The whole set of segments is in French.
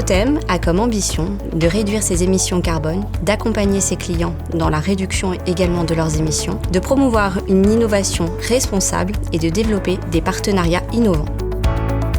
Totem a comme ambition de réduire ses émissions carbone, d'accompagner ses clients dans la réduction également de leurs émissions, de promouvoir une innovation responsable et de développer des partenariats innovants.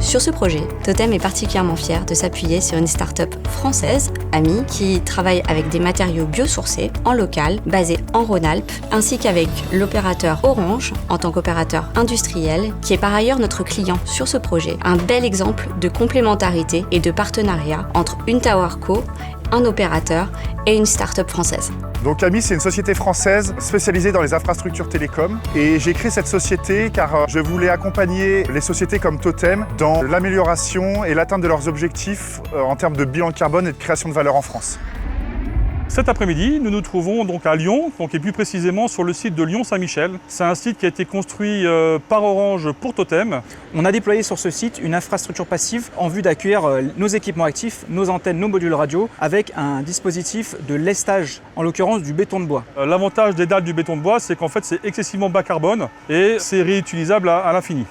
Sur ce projet, Totem est particulièrement fier de s'appuyer sur une start-up française, Ami, qui travaille avec des matériaux biosourcés en local, basés en Rhône-Alpes, ainsi qu'avec l'opérateur Orange en tant qu'opérateur industriel, qui est par ailleurs notre client sur ce projet. Un bel exemple de complémentarité et de partenariat entre une TowerCo, un opérateur et une start-up française. Donc Ami, c'est une société française spécialisée dans les infrastructures télécom. Et j'ai créé cette société car je voulais accompagner les sociétés comme Totem dans l'amélioration et l'atteinte de leurs objectifs en termes de bilan carbone et de création de valeur en France. Cet après-midi, nous nous trouvons donc à Lyon, et plus précisément sur le site de Lyon-Saint-Michel. C'est un site qui a été construit par Orange pour Totem. On a déployé sur ce site une infrastructure passive en vue d'accueillir nos équipements actifs, nos antennes, nos modules radio, avec un dispositif de lestage, en l'occurrence du béton de bois. L'avantage des dalles du béton de bois, c'est qu'en fait c'est excessivement bas carbone et c'est réutilisable à l'infini.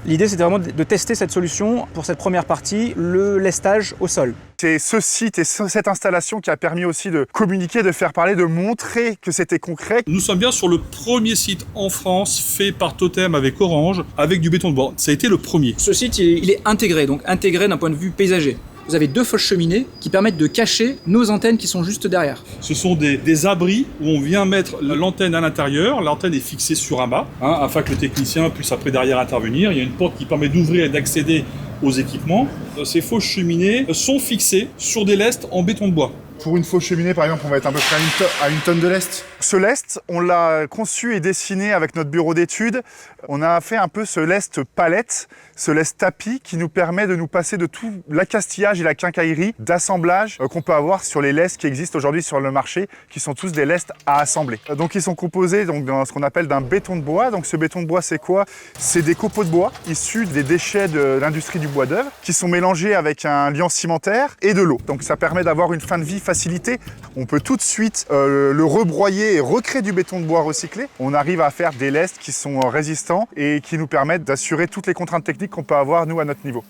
L'idée, c'était vraiment de tester cette solution pour cette première partie, le lestage au sol. C'est ce site et cette installation qui a permis aussi de communiquer, de faire parler, de montrer que c'était concret. Nous sommes bien sur le premier site en France fait par Totem avec Orange, avec du béton de bois. Ça a été le premier. Ce site, il est intégré, donc intégré d'un point de vue paysager. Vous avez 2 fosses cheminées qui permettent de cacher nos antennes qui sont juste derrière. Ce sont des abris où on vient mettre l'antenne à l'intérieur. L'antenne est fixée sur un mât, afin que le technicien puisse après derrière intervenir. Il y a une porte qui permet d'ouvrir et d'accéder aux équipements. Ces fosses cheminées sont fixées sur des lestes en béton de bois. Pour une fausse cheminée, par exemple, on va être à peu près à une tonne de lest. Ce lest, on l'a conçu et dessiné avec notre bureau d'études. On a fait un peu ce lest palette, ce lest tapis qui nous permet de nous passer de tout l'accastillage et la quincaillerie d'assemblage qu'on peut avoir sur les lestes qui existent aujourd'hui sur le marché, qui sont tous des lestes à assembler. Donc ils sont composés dans ce qu'on appelle d'un béton de bois. Donc ce béton de bois, c'est quoi? C'est des copeaux de bois issus des déchets de l'industrie du bois d'œuvre qui sont mélangés avec un liant cimentaire et de l'eau. Donc ça permet d'avoir une fin de vie facilitée. On peut tout de suite le rebroyer et recréer du béton de bois recyclé. On arrive à faire des lestes qui sont résistants et qui nous permettent d'assurer toutes les contraintes techniques qu'on peut avoir, nous, à notre niveau.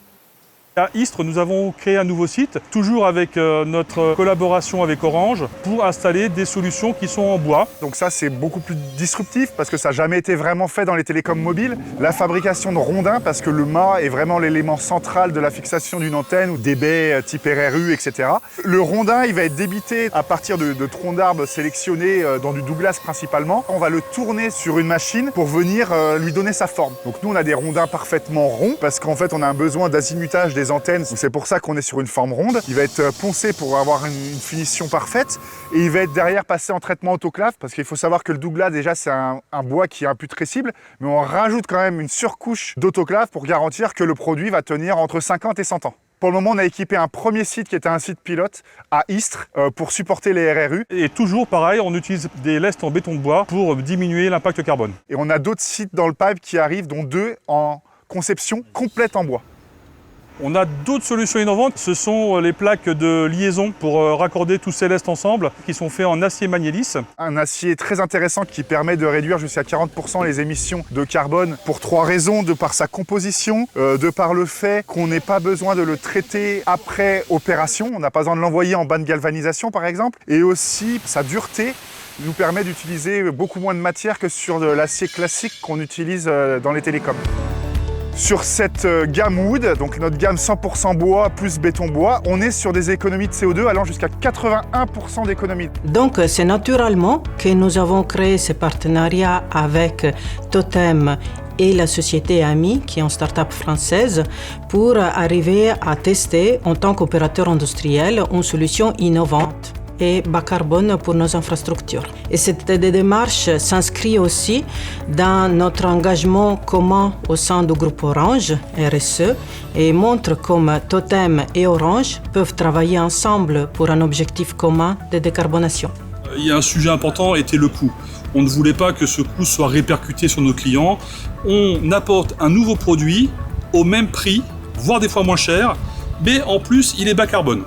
À Istres, nous avons créé un nouveau site, toujours avec notre collaboration avec Orange, pour installer des solutions qui sont en bois. Donc ça, c'est beaucoup plus disruptif parce que ça n'a jamais été vraiment fait dans les télécoms mobiles. La fabrication de rondins, parce que le mât est vraiment l'élément central de la fixation d'une antenne ou des baies type RRU, etc. Le rondin, il va être débité à partir de troncs d'arbres sélectionnés dans du Douglas principalement. On va le tourner sur une machine pour venir lui donner sa forme. Donc nous, on a des rondins parfaitement ronds parce qu'en fait, on a un besoin d'azimutage des antennes. C'est pour ça qu'on est sur une forme ronde. Il va être poncé pour avoir une finition parfaite et il va être derrière passé en traitement autoclave parce qu'il faut savoir que le Douglas, déjà, c'est un bois qui est imputrescible, mais on rajoute quand même une surcouche d'autoclave pour garantir que le produit va tenir entre 50 et 100 ans. Pour le moment, on a équipé un premier site qui était un site pilote à Istres pour supporter les RRU. Et toujours pareil, on utilise des lestes en béton de bois pour diminuer l'impact carbone. Et on a d'autres sites dans le pipe qui arrivent, dont 2 en conception complète en bois. On a d'autres solutions innovantes, ce sont les plaques de liaison pour raccorder tous ces lestes ensemble, qui sont faits en acier magnélis. Un acier très intéressant qui permet de réduire jusqu'à 40% les émissions de carbone pour 3 raisons, de par sa composition, de par le fait qu'on n'ait pas besoin de le traiter après opération, on n'a pas besoin de l'envoyer en bain de galvanisation par exemple, et aussi sa dureté nous permet d'utiliser beaucoup moins de matière que sur de l'acier classique qu'on utilise dans les télécoms. Sur cette gamme Wood, donc notre gamme 100% bois plus béton bois, on est sur des économies de CO2 allant jusqu'à 81% d'économie. Donc c'est naturellement que nous avons créé ce partenariat avec Totem et la société Ami, qui est une start-up française, pour arriver à tester en tant qu'opérateur industriel une solution innovante et bas carbone pour nos infrastructures. Et cette démarche s'inscrit aussi dans notre engagement commun au sein du groupe Orange, RSE, et montre comment Totem et Orange peuvent travailler ensemble pour un objectif commun de décarbonation. Il y a un sujet important, était le coût. On ne voulait pas que ce coût soit répercuté sur nos clients. On apporte un nouveau produit au même prix, voire des fois moins cher, mais en plus, il est bas carbone.